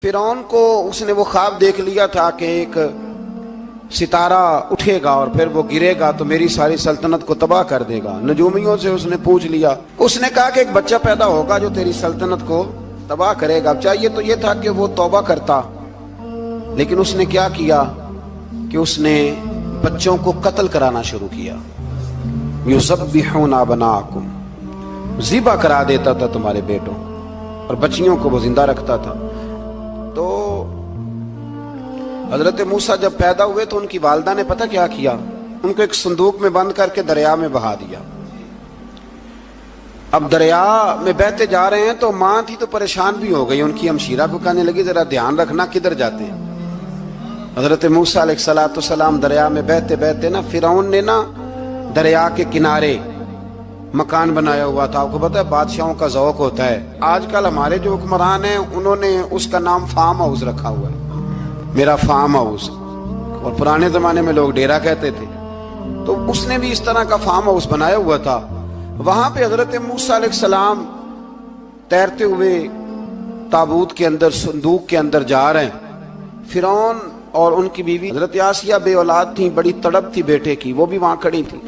فرعون کو اس نے وہ خواب دیکھ لیا تھا کہ ایک ستارہ اٹھے گا اور پھر وہ گرے گا تو میری ساری سلطنت کو تباہ کر دے گا۔ نجومیوں سے اس نے پوچھ لیا، اس نے کہا کہ ایک بچہ پیدا ہوگا جو تیری سلطنت کو تباہ کرے گا۔ چاہیے تو یہ تھا کہ وہ توبہ کرتا، لیکن اس نے کیا کیا کہ اس نے بچوں کو قتل کرانا شروع کیا۔ یذبحون ابناءکم، ذبح کرا دیتا تھا تمہارے بیٹوں، اور بچیوں کو وہ زندہ رکھتا تھا۔ تو حضرت موسیٰ جب پیدا ہوئے تو ان کی والدہ نے پتہ کیا کیا، ان کو ایک صندوق میں بند کر کے دریا میں بہا دیا۔ اب دریا میں بہتے جا رہے ہیں تو ماں تھی تو پریشان بھی ہو گئی، ان کی ہمشیرہ کو کہنے لگی ذرا دھیان رکھنا کدھر جاتے ہیں۔ حضرت موسیٰ علیہ السلام دریا میں بہتے بہتے فرعون نے دریا کے کنارے مکان بنایا ہوا تھا۔ آپ کو پتہ ہے بادشاہوں کا ذوق ہوتا ہے، آج کل ہمارے جو حکمران ہیں انہوں نے اس کا نام فارم ہاؤس رکھا ہوا ہے، میرا فارم ہاؤس، اور پرانے زمانے میں لوگ ڈیرا کہتے تھے۔ تو اس نے بھی اس طرح کا فارم ہاؤس بنایا ہوا تھا۔ وہاں پہ حضرت موسیٰ علیہ السلام تیرتے ہوئے تابوت کے اندر، صندوق کے اندر جا رہے ہیں۔ فرعون اور ان کی بیوی حضرت آسیہ بے اولاد تھیں، بڑی تڑپ تھی بیٹے کی، وہ بھی وہاں کھڑی تھی۔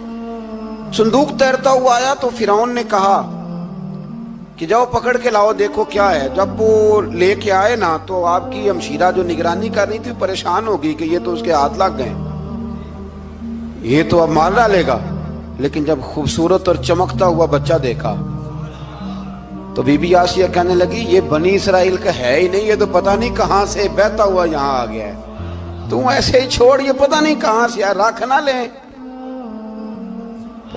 صندوق تیرتا ہوا آیا تو فرعون نے کہا کہ جاؤ پکڑ کے لاؤ دیکھو کیا ہے۔ جب وہ لے کے آئے تو آپ کی ہمشیرہ جو نگرانی کر رہی تھی پریشان ہوگی کہ یہ تو اس کے ہاتھ لگ گئے، یہ تو اب مار ڈالے گا۔ لیکن جب خوبصورت اور چمکتا ہوا بچہ دیکھا تو بی بی آسیہ کہنے لگی یہ بنی اسرائیل کا ہے ہی نہیں، یہ تو پتہ نہیں کہاں سے بہتا ہوا یہاں آ گیا ہے، تم ایسے ہی چھوڑ، یہ پتہ نہیں کہاں سے رکھ نہ لیں،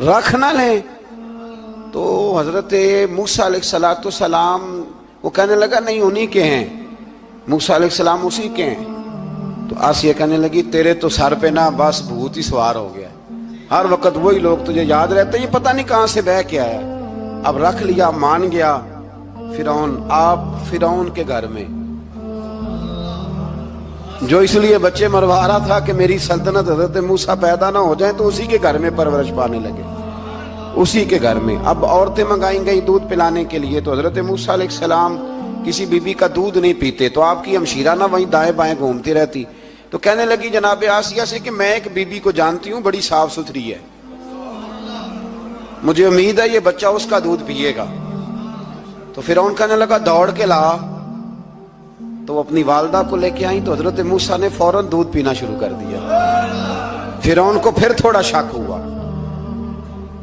رکھ نہ لیں۔ تو حضرت موسیٰ علیہ السلام وہ کہنے لگا نہیں انہی کے ہیں، موسیٰ علیہ السلام اسی کے ہیں۔ تو آسیہ کہنے لگی تیرے تو سر پہ بس بھوت ہی سوار ہو گیا، ہر وقت وہی لوگ تجھے یاد رہتے ہیں، یہ پتہ نہیں کہاں سے بہ کے آیا۔ اب رکھ لیا، مان گیا فرعون۔ آپ فرعون کے گھر میں جو اس لیے بچے مروا رہا تھا کہ میری سلطنت حضرت موسیٰ پیدا نہ ہو جائیں، تو اسی کے گھر میں پرورش پانے لگے، اسی کے گھر میں۔ اب عورتیں منگائیں گئی دودھ پلانے کے لیے، تو حضرت موسیٰ علیہ السلام کسی بی بی کا دودھ نہیں پیتے، تو آپ کی ہمشیرہ وہیں دائیں بائیں گھومتی رہتی۔ تو کہنے لگی جناب آسیہ سے کہ میں ایک بی بی کو جانتی ہوں، بڑی صاف ستھری ہے، مجھے امید ہے یہ بچہ اس کا دودھ پیے گا۔ تو فرعون کہنے لگا دوڑ کے لا۔ تو وہ اپنی والدہ کو لے کے آئیں تو حضرت موسیٰ نے فوراً دودھ پینا شروع کر دیا۔ فرعون کو پھر تھوڑا شک ہوا۔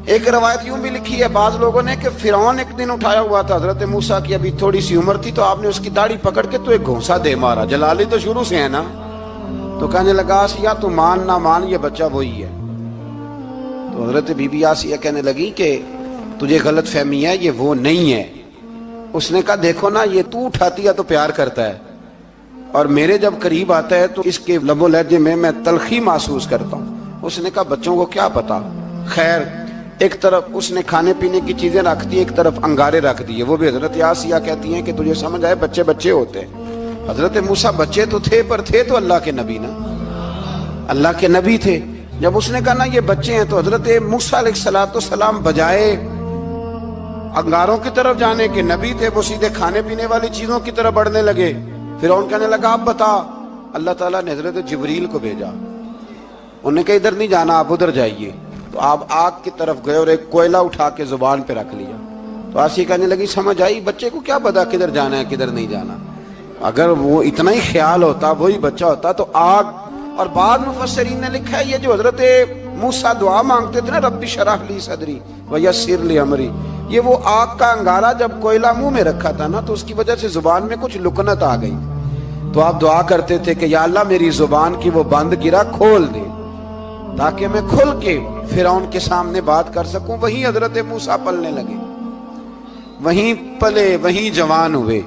ایک روایت یوں بھی لکھی ہے بعض لوگوں نے کہ فرعون ایک دن اٹھایا ہوا تھا حضرت موسیٰ کی، ابھی تھوڑی سی عمر تھی، تو آپ نے اس کی داڑھی پکڑ کے تو ایک گھونسا دے مارا، جلالی تو شروع سے ہے نا۔ تو کہنے لگا آسیہ تو مان نہ مان یہ بچہ وہی ہے۔ تو حضرت بی بی آسیہ کہنے لگی کہ تجھے غلط فہمی ہے، یہ وہ نہیں ہے۔ اس نے کہا دیکھو نا، یہ تو اٹھاتی ہے تو پیار کرتا ہے، اور میرے جب قریب آتا ہے تو اس کے لب و لہجے میں تلخی محسوس کرتا ہوں۔ اس نے کہا بچوں کو کیا پتا۔ خیر، ایک طرف اس نے کھانے پینے کی چیزیں رکھ دی، ایک طرف انگارے رکھ دیے۔ وہ بھی حضرت آسیہ کہتی ہیں کہ تجھے سمجھ آئے بچے بچے ہوتے ہیں۔ حضرت موسیٰ بچے تو تھے پر تھے تو اللہ کے نبی نا، اللہ کے نبی تھے۔ جب اس نے کہا نا یہ بچے ہیں، تو حضرت موسیٰ علیہ السلام بجائے انگاروں کی طرف جانے کے، نبی تھے، وہ سیدھے کھانے پینے والی چیزوں کی طرف بڑھنے لگے۔ فرعون کہنے لگا اب بتا۔ اللہ تعالیٰ نے حضرت جبریل کو بھیجا، انہوں نے کہا ادھر نہیں جانا، آپ ادھر جائیے۔ تو آپ آگ کی طرف گئے اور ایک کوئلہ اٹھا کے زبان پہ رکھ لیا۔ تو آسیہ کہنے لگی سمجھ آئی، بچے کو کیا پتا کدھر جانا ہے کدھر نہیں جانا، اگر وہ اتنا ہی خیال ہوتا، وہی بچہ ہوتا تو آگ۔ اور بعض مفسرین نے لکھا ہے یہ جو حضرت موسیٰ دعا مانگتے تھے نا رب اشرح لی صدری ویسر لی امری، یہ وہ آگ کا انگارہ جب کوئلہ منہ میں رکھا تھا نا تو اس کی وجہ سے زبان میں کچھ لکنت آ گئی، تو آپ دعا کرتے تھے کہ یا اللہ میری زبان کی وہ بند گرا کھول دے تاکہ میں کھل کے فرعون کے سامنے بات کر سکوں۔ وہیں حضرت موسیٰ پلنے لگے، وہیں پلے، وہیں جوان ہوئے،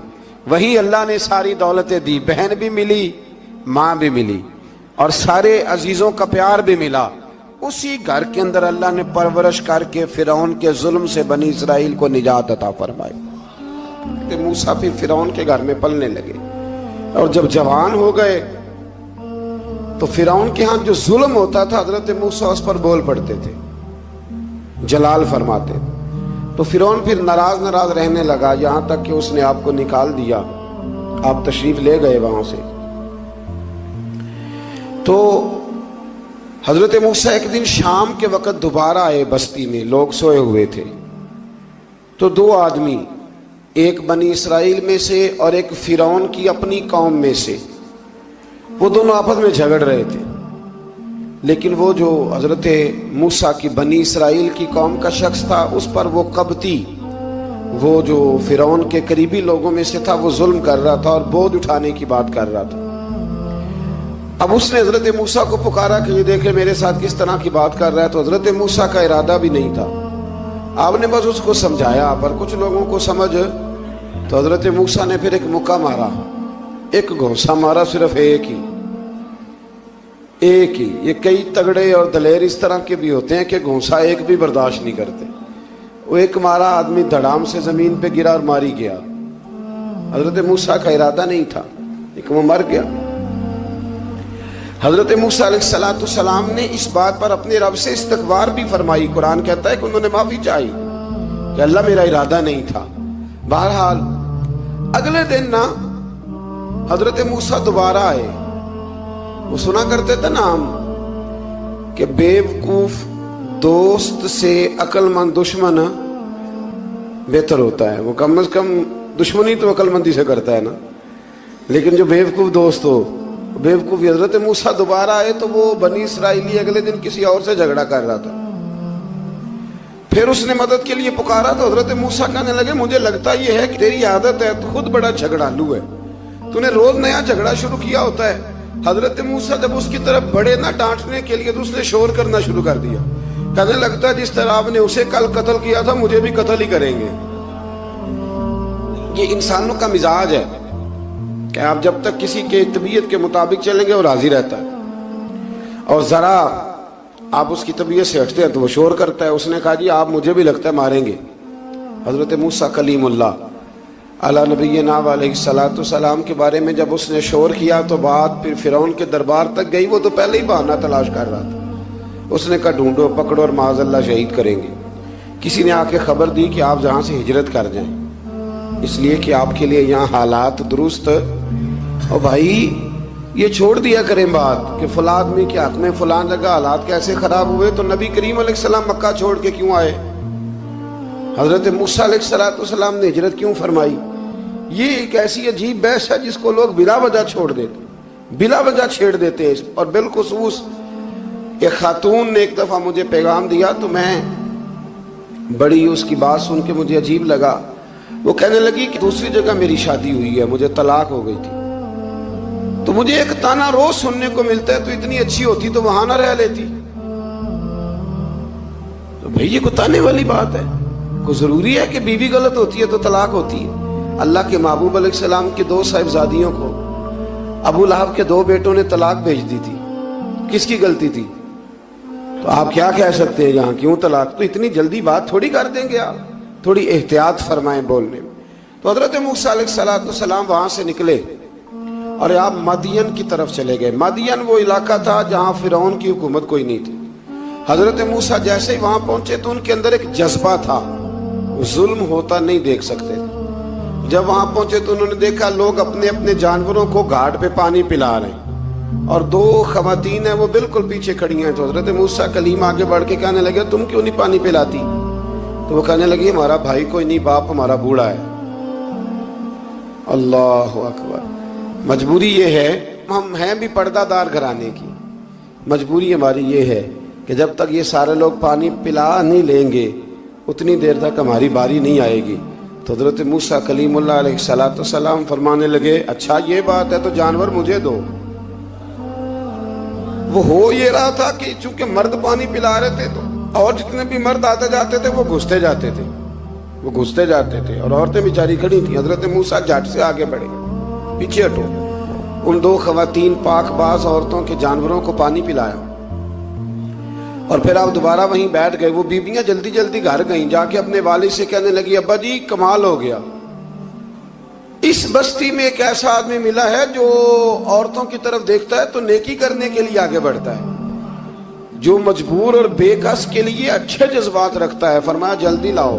وہیں اللہ نے ساری دولتیں دی، بہن بھی ملی، ماں بھی ملی، اور سارے عزیزوں کا پیار بھی ملا۔ اسی گھر کے اندر اللہ نے پرورش کر کے فرعون کے ظلم سے بنی اسرائیل کو نجات عطا فرمائی۔ موسیٰ پھر فرعون کے گھر میں پلنے لگے، اور جب جوان ہو گئے تو فرعون کے ہاں جو ظلم ہوتا تھا حضرت موسیٰ اس پر بول پڑتے تھے، جلال فرماتے۔ تو فرعون پھر ناراض رہنے لگا، یہاں تک کہ اس نے آپ کو نکال دیا۔ آپ تشریف لے گئے وہاں سے. تو حضرت موسیٰ ایک دن شام کے وقت دوبارہ آئے بستی میں، لوگ سوئے ہوئے تھے. تو دو آدمی، ایک بنی اسرائیل میں سے اور ایک فرعون کی اپنی قوم میں سے، وہ دونوں آپس میں جھگڑ رہے تھے. لیکن وہ جو حضرت موسیٰ کی بنی اسرائیل کی قوم کا شخص تھا، اس پر وہ قبطی، وہ جو فرعون کے قریبی لوگوں میں سے تھا، وہ ظلم کر رہا تھا اور بوجھ اٹھانے کی بات کر رہا تھا. اب اس نے حضرت موسیٰ کو پکارا کہ یہ دیکھے میرے ساتھ کس طرح کی بات کر رہا ہے. تو حضرت موسیٰ کا ارادہ بھی نہیں تھا، آپ نے بس اس کو سمجھایا. پر کچھ لوگوں کو سمجھ، تو حضرت موسیٰ نے پھر ایک مکہ مارا، ایک گھونسا مارا، صرف ایک ہی. یہ کئی تگڑے اور دلیر اس طرح کے بھی ہوتے ہیں کہ گھونسا ایک بھی برداشت نہیں کرتے. وہ ایک مارا، آدمی دھڑام سے زمین پہ گرا اور ماری گیا. حضرت موسیٰ کا ارادہ نہیں تھا لیکن وہ مر گیا. حضرت موسیٰ علیہ السلام نے اس بات پر اپنے رب سے استغفار بھی فرمائی. قرآن کہتا ہے کہ انہوں نے معافی چاہی کہ اللہ میرا ارادہ نہیں تھا. بہرحال اگلے دن نا حضرت موسیٰ دوبارہ آئے. وہ سنا کرتے تھے نا ہم کہ بیوقوف دوست سے عقل مند دشمن بہتر ہوتا ہے. وہ کم از کم دشمنی تو عقل مندی سے کرتا ہے نا، لیکن جو بیوقوف دوست ہو بیوقوفی. حضرت موسیٰ دوبارہ آئے تو وہ بنی اسرائیلی اگلے دن کسی اور سے جھگڑا کر رہا تھا. پھر اس نے مدد کے لیے پکارا تو حضرت موسیٰ کہنے لگے مجھے لگتا یہ ہے کہ تیری عادت ہے، تو خود بڑا جھگڑالو ہے، تو نے روز نیا جھگڑا شروع کیا ہوتا ہے. حضرت موسیٰ جب اس کی طرف بڑھے نہ ڈانٹنے کے لیے تو اس نے شور کرنا شروع کر دیا. کہنے لگتا ہے جس طرح آپ نے اسے کل قتل کیا تھا مجھے بھی قتل ہی کریں گے. یہ انسانوں کا مزاج ہے کہ آپ جب تک کسی کے طبیعت کے مطابق چلیں گے وہ راضی رہتا ہے، اور ذرا آپ اس کی طبیعت سے ہٹتے ہیں تو وہ شور کرتا ہے. اس نے کہا جی آپ مجھے بھی لگتا ہے ماریں گے. حضرت موسیٰ کلیم اللہ علیہ نبینا علیہ السلام کے بارے میں جب اس نے شور کیا تو بات پھر فرعون کے دربار تک گئی. وہ تو پہلے ہی بہانہ تلاش کر رہا تھا. اس نے کہا ڈھونڈو پکڑو اور معاذ اللہ شہید کریں گے. کسی نے آ کے خبر دی کہ آپ جہاں سے ہجرت کر جائیں، اس لیے کہ آپ کے لیے یہاں حالات درست. اور بھائی یہ چھوڑ دیا کریں بات کہ فلاں آدمی کے حق میں فلاں جگہ حالات کیسے خراب ہوئے. تو نبی کریم علیہ السلام مکہ چھوڑ کے کیوں آئے؟ حضرت موسیٰ علیہ السلام نے ہجرت کیوں فرمائی؟ یہ ایک ایسی عجیب بحث ہے جس کو لوگ بلا وجہ چھوڑ دیتے، بلا وجہ چھیڑ دیتے ہیں. اور بالخصوص ایک خاتون نے ایک دفعہ مجھے پیغام دیا تو میں بڑی اس کی بات سن کے مجھے عجیب لگا. وہ کہنے لگی کہ دوسری جگہ میری شادی ہوئی ہے، مجھے طلاق ہو گئی تھی، تو مجھے ایک تانا روز سننے کو ملتا ہے تو اتنی اچھی ہوتی تو وہاں نہ رہ لیتی. تو بھئی یہ کوئی تانے والی بات ہے؟ کوئی ضروری ہے کہ بیوی غلط ہوتی ہے تو طلاق ہوتی ہے؟ اللہ کے محبوب علیہ السلام کی دو صاحبزادیوں کو ابو لہب کے دو بیٹوں نے طلاق بھیج دی تھی. کس کی غلطی تھی؟ تو آپ کیا کہہ سکتے ہیں یہاں کیوں طلاق؟ تو اتنی جلدی بات تھوڑی کر دیں گے آپ، تھوڑی احتیاط فرمائیں بولنے میں. تو حضرت موسیٰ علیہ السلام وہاں سے نکلے اور آپ مدین کی طرف چلے گئے. مدین وہ علاقہ تھا جہاں فرعون کی حکومت کوئی نہیں تھی. حضرت موسیٰ جیسے ہی وہاں پہنچے تو ان کے اندر ایک جذبہ تھا، ظلم ہوتا نہیں دیکھ سکتے. جب وہاں پہنچے تو انہوں نے دیکھا لوگ اپنے اپنے جانوروں کو گھاٹ پہ پانی پلا رہے ہیں اور دو خواتین ہیں وہ بالکل پیچھے کھڑی ہیں. تو حضرت موسیٰ کلیم آگے بڑھ کے کہنے لگے تم کیوں نہیں پانی پلاتی؟ تو وہ کہنے لگی ہمارا بھائی کوئی نہیں، باپ ہمارا بوڑھا ہے. اللہ اکبر. مجبوری یہ ہے، ہم ہیں بھی پردہ دار گھرانے کی، مجبوری ہماری یہ ہے کہ جب تک یہ سارے لوگ پانی پلا نہیں لیں گے اتنی دیر تک ہماری باری نہیں آئے گی. تو حضرت موسیٰ کلیم اللہ علیہ السلام فرمانے لگے اچھا یہ بات ہے تو جانور مجھے دو. وہ ہو یہ رہا تھا کہ چونکہ مرد پانی پلا رہے تھے تو اور جتنے بھی مرد آتے جاتے تھے وہ گھستے جاتے تھے اور عورتیں بیچاری کھڑی تھیں. حضرت موسیٰ جھٹ سے آگے بڑھے، پیچھے ہٹو. ان دو خواتین پاک باز عورتوں کے جانوروں کو پانی پلایا اور پھر آپ دوبارہ وہیں بیٹھ گئے. وہ بیبیاں جلدی جلدی گھر گئیں، جا کے اپنے والد سے کہنے لگی ابا جی کمال ہو گیا، اس بستی میں ایک ایسا آدمی ملا ہے جو عورتوں کی طرف دیکھتا ہے تو نیکی کرنے کے لیے آگے بڑھتا ہے، جو مجبور اور بے کس کے لیے اچھے جذبات رکھتا ہے. فرمایا جلدی لاؤ.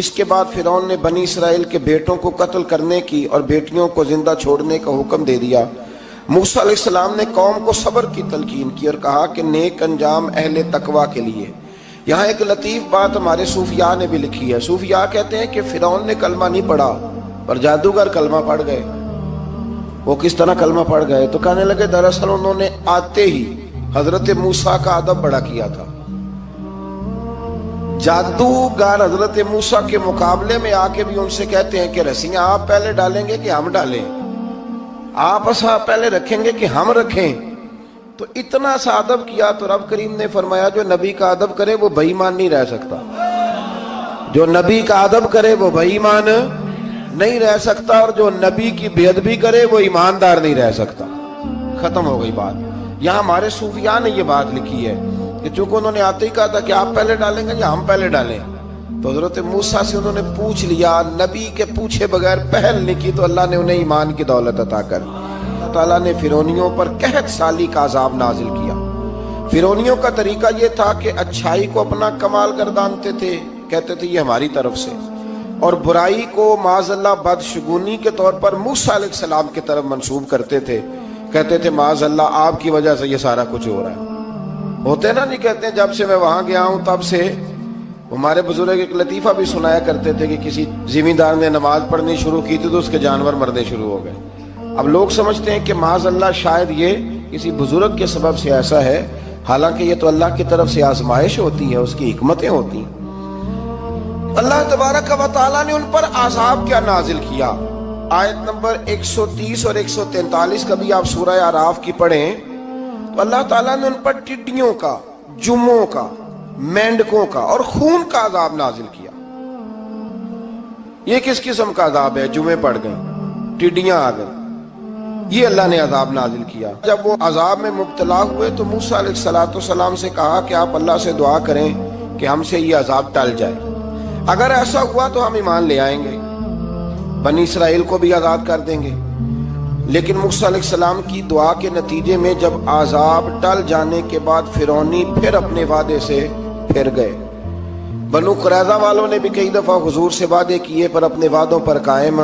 اس کے بعد فرعون نے بنی اسرائیل کے بیٹوں کو قتل کرنے کی اور بیٹیوں کو زندہ چھوڑنے کا حکم دے دیا۔ موسیٰ علیہ السلام نے قوم کو صبر کی تلقین کی اور کہا کہ نیک انجام اہل تقوی کے لیے۔ یہاں ایک لطیف بات ہمارے صوفیاء نے بھی لکھی ہے۔ صوفیاء کہتے ہیں کہ فرعون نے کلمہ نہیں پڑھا پر جادوگر کلمہ پڑھ گئے۔ وہ کس طرح کلمہ پڑھ گئے؟ تو کہنے لگے دراصل انہوں نے آتے ہی حضرت موسیٰ کا ادب بڑا کیا تھا۔ جادوگر حضرت موسیٰ کے مقابلے میں آ کے بھی ان سے کہتے ہیں کہ رسیاں آپ پہلے ڈالیں گے کہ ہم ڈالیں، آپ اصحاب پہلے رکھیں گے کہ ہم رکھیں؟ تو اتنا سا ادب کیا تو رب کریم نے فرمایا جو نبی کا ادب کرے وہ بے ایمان نہیں رہ سکتا، جو نبی کا ادب کرے وہ بے ایمان نہیں رہ سکتا، اور جو نبی کی بے ادبی کرے وہ ایماندار نہیں رہ سکتا۔ ختم ہو گئی بات۔ یہاں ہمارے صوفیاء نے یہ بات لکھی ہے کہ چونکہ انہوں نے آتے ہی کہا تھا کہ آپ پہلے ڈالیں گے یا ہم پہلے ڈالیں، تو حضرت موسیٰ سے انہوں نے پوچھ لیا، نبی کے پوچھے بغیر پہل نہیں کی تو اللہ نے انہیں ایمان کی دولت عطا کر۔ اللہ تعالیٰ نے فرعونیوں پر قحط سالی کا عذاب نازل کیا۔ فرعونیوں کا طریقہ یہ تھا کہ اچھائی کو اپنا کمال گردانتے تھے، کہتے تھے یہ ہماری طرف سے، اور برائی کو معاذ اللہ بدشگونی کے طور پر موسیٰ علیہ السلام کی طرف منسوب کرتے تھے، کہتے تھے معاذ اللہ آپ کی وجہ سے یہ سارا کچھ ہو رہا ہے۔ ہوتے نا، نہیں کہتے ہیں جب سے میں وہاں گیا ہوں تب سے۔ ہمارے بزرگ ایک لطیفہ بھی سنایا کرتے تھے کہ کسی زمیندار نے نماز پڑھنی شروع کی تھی تو اس کے جانور مرنے شروع ہو گئے۔ اب لوگ سمجھتے ہیں کہ معاذ اللہ شاید یہ کسی بزرگ کے سبب سے ایسا ہے، حالانکہ یہ تو اللہ کی طرف سے آزمائش ہوتی ہے، اس کی حکمتیں ہوتی ہیں۔ اللہ تبارک و تعالیٰ نے ان پر عذاب کیا نازل کیا؟ آیت نمبر 130 اور 143 کا بھی آپ سورہ اعراف کی پڑھیں تو اللہ تعالیٰ نے ان پر ٹڈیوں کا، جموں کا، مینڈکوں کا اور خون کا عذاب نازل کیا۔ یہ کس قسم کا عذاب ہے؟ جمعے پڑ گئے، ٹڈیاں آ گئیں، یہ اللہ نے عذاب نازل کیا۔ جب وہ عذاب میں مبتلا ہوئے تو موسیٰ علیہ السلام سے کہا کہ آپ اللہ سے دعا کریں کہ ہم سے یہ عذاب ٹل جائے، اگر ایسا ہوا تو ہم ایمان لے آئیں گے، بنی اسرائیل کو بھی آزاد کر دیں گے۔ لیکن موسیٰ علیہ السلام کی دعا کے نتیجے میں جب عذاب ٹل جانے کے بعد فرعونی پھر اپنے وعدے سے پھر گئے۔ بنو قریظہ والوں نے بھی کئی دفعہ حضور سے وعدے کیے پر اپنے وعدوں پر قائم۔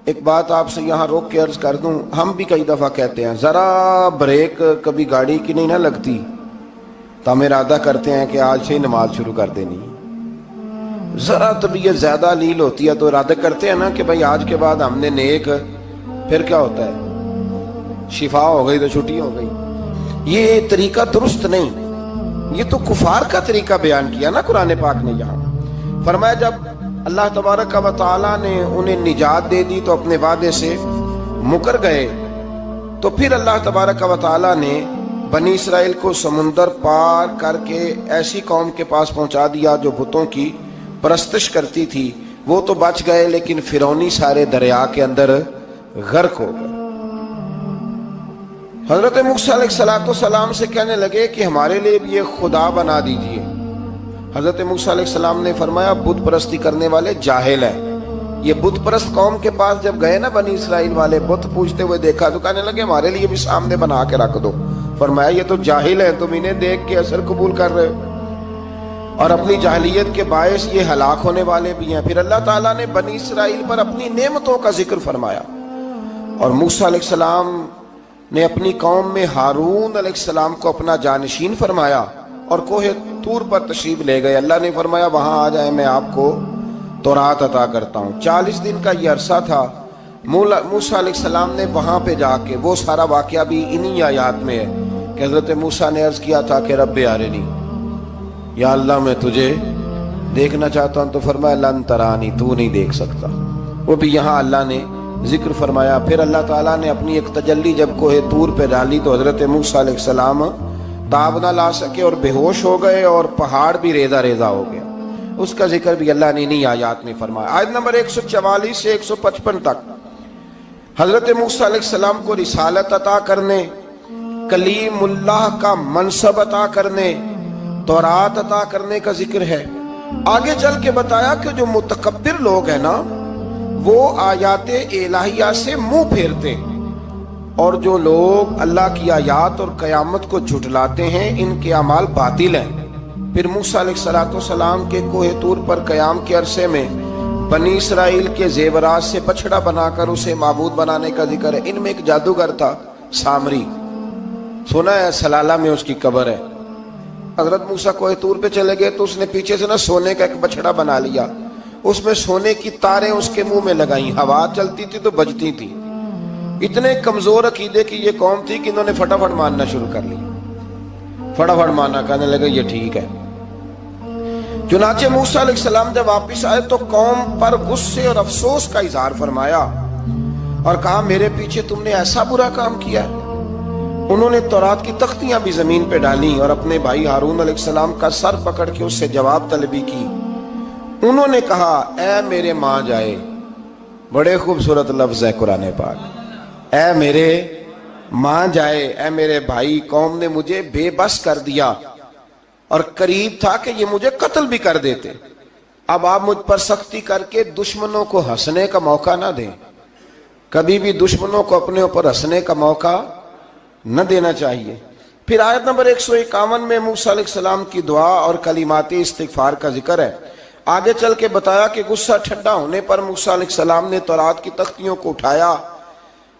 ایک بات آپ سے یہاں روک کے عرض کر دوں، ہم بھی کئی دفعہ کہتے ہیں ذرا بریک کبھی گاڑی کی نہیں نہ لگتی تو ہم ارادہ کرتے ہیں کہ آج سے ہی نماز شروع کر دینی، ذرا طبیعت زیادہ لیل ہوتی ہے تو ارادہ کرتے ہیں نا کہ بھائی آج کے بعد ہم نے نیک، پھر کیا ہوتا ہے شفا ہو گئی تو چھٹی ہو گئی۔ یہ طریقہ درست نہیں، یہ تو کفار کا طریقہ بیان کیا نا قرآن پاک نے۔ یہاں فرمایا جب اللہ تبارک و تعالیٰ نے انہیں نجات دے دی تو اپنے وعدے سے مکر گئے، تو پھر اللہ تبارک و تعالیٰ نے بنی اسرائیل کو سمندر پار کر کے ایسی قوم کے پاس پہنچا دیا جو بتوں کی پرستش کرتی تھی۔ وہ تو بچ گئے لیکن فرعونی سارے دریا کے اندر غرق ہو گئے۔ حضرت موسیٰ علیہ السلام سے کہنے لگے کہ ہمارے لیے بھی ایک خدا بنا دیجئے۔ حضرت موسیٰ علیہ السلام نے فرمایا بت پرستی کرنے والے جاہل ہیں۔ یہ بت پرست قوم کے پاس جب گئے نا بنی اسرائیل والے، بت پوجتے ہوئے دیکھا تو کہنے لگے ہمارے لیے بھی سامنے بنا کے رکھ دو۔ فرمایا یہ تو جاہل ہیں، تم انہیں دیکھ کے اثر قبول کر رہے ہو اور اپنی جاہلیت کے باعث یہ ہلاک ہونے والے بھی ہیں۔ پھر اللہ تعالیٰ نے بنی اسرائیل پر اپنی نعمتوں کا ذکر فرمایا، اور موسیٰ علیہ السلام نے اپنی قوم میں ہارون علیہ السلام کو اپنا جانشین فرمایا اور کوہ طور پر تشریف لے گئے۔ اللہ نے فرمایا وہاں آ جائیں، میں آپ کو تورات عطا کرتا ہوں۔ 40 دن کا یہ عرصہ تھا۔ موسیٰ علیہ السلام نے وہاں پہ جا کے، وہ سارا واقعہ بھی انہی آیات میں ہے کہ حضرت موسیٰ نے عرض کیا تھا کہ رب ارنی، یا اللہ میں تجھے دیکھنا چاہتا ہوں، تو فرمایا لن ترانی، تو نہیں دیکھ سکتا۔ وہ بھی یہاں اللہ نے ذکر فرمایا۔ پھر اللہ تعالیٰ نے اپنی ایک تجلی جب کوہ طور پہ ڈالی تو حضرت موسیٰ علیہ السلام تاب نہ لا سکے اور بے ہوش ہو گئے، اور پہاڑ بھی ریزہ ریزہ ہو گیا۔ اس کا ذکر بھی اللہ نے انہی آیات میں فرمایا۔ آیت نمبر 144 سے 155 تک حضرت موسیٰ علیہ السلام کو رسالت عطا کرنے، کلیم اللہ کا منصب عطا کرنے، تورات عطا کرنے کا ذکر ہے۔ آگے چل کے بتایا کہ جو متکبر لوگ ہیں نا وہ آیات الہیہ سے منہ پھیرتے ہیں، اور جو لوگ اللہ کی آیات اور قیامت کو جھٹلاتے ہیں ان کے اعمال باطل ہیں۔ پھر موسیٰ علیہ السلام کے کوہ طور پر قیام کے عرصے میں بنی اسرائیل کے زیورات سے بچڑا بنا کر اسے معبود بنانے کا ذکر ہے۔ ان میں ایک جادوگر تھا سامری، سنا ہے سلالہ میں اس کی قبر ہے۔ حضرت موسیٰ کوہ طور پہ چلے گئے تو اس نے پیچھے سے سونے کا ایک بچڑا بنا لیا، اس میں سونے کی تاریں اس کے منہ میں لگائیں، ہوا چلتی تھی تو بجتی تھی۔ اتنے کمزور عقیدے کی یہ قوم تھی کہ انہوں نے فٹافٹ ماننا شروع کر لیا، فٹافٹ ماننا، کہنے لگے یہ ٹھیک ہے۔ چنانچہ موسیٰ علیہ السلام جب واپس آئے تو قوم پر غصے اور افسوس کا اظہار فرمایا اور کہا میرے پیچھے تم نے ایسا برا کام کیا ہے۔ انہوں نے تورات کی تختیاں بھی زمین پہ ڈالیں اور اپنے بھائی ہارون علیہ السلام کا سر پکڑ کے اس سے جواب طلبی کی۔ انہوں نے کہا اے میرے ماں جائے، بڑے خوبصورت لفظ ہے قرآن پاک، اے میرے ماں جائے، اے میرے بھائی، قوم نے مجھے بے بس کر دیا اور قریب تھا کہ یہ مجھے قتل بھی کر دیتے۔ اب آپ مجھ پر سختی کر کے دشمنوں کو ہنسنے کا موقع نہ دیں، کبھی بھی دشمنوں کو اپنے اوپر ہنسنے کا موقع نہ دینا چاہیے۔ پھر آیت نمبر 151 میں موسیٰ علیہ السلام کی دعا اور کلمات استغفار کا ذکر ہے۔ آگے چل کے بتایا کہ غصہ ٹھنڈا ہونے پر موسیٰ علیہ السلام نے تورات کی تختیوں کو اٹھایا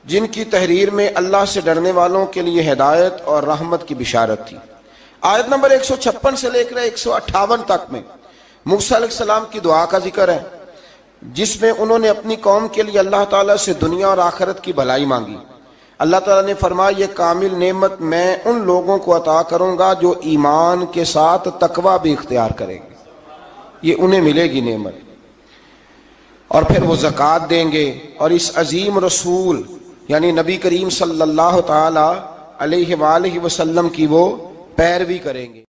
جن کی تحریر میں اللہ سے ڈرنے والوں کے لیے ہدایت اور رحمت کی بشارت تھی۔ آیت نمبر 156 سے لے کر 158 تک میں موسیٰ علیہ السلام کی دعا کا ذکر ہے، جس میں انہوں نے اپنی قوم کے لیے اللہ تعالیٰ سے دنیا اور آخرت کی بھلائی مانگی۔ اللہ تعالیٰ نے فرمایا یہ کامل نعمت میں ان لوگوں کو عطا کروں گا جو ایمان کے ساتھ تقوی بھی اختیار کریں گے، یہ انہیں ملے گی نعمت، اور پھر وہ زکوٰۃ دیں گے اور اس عظیم رسول یعنی نبی کریم صلی اللہ تعالی علیہ وآلہ وسلم کی وہ پیروی کریں گے۔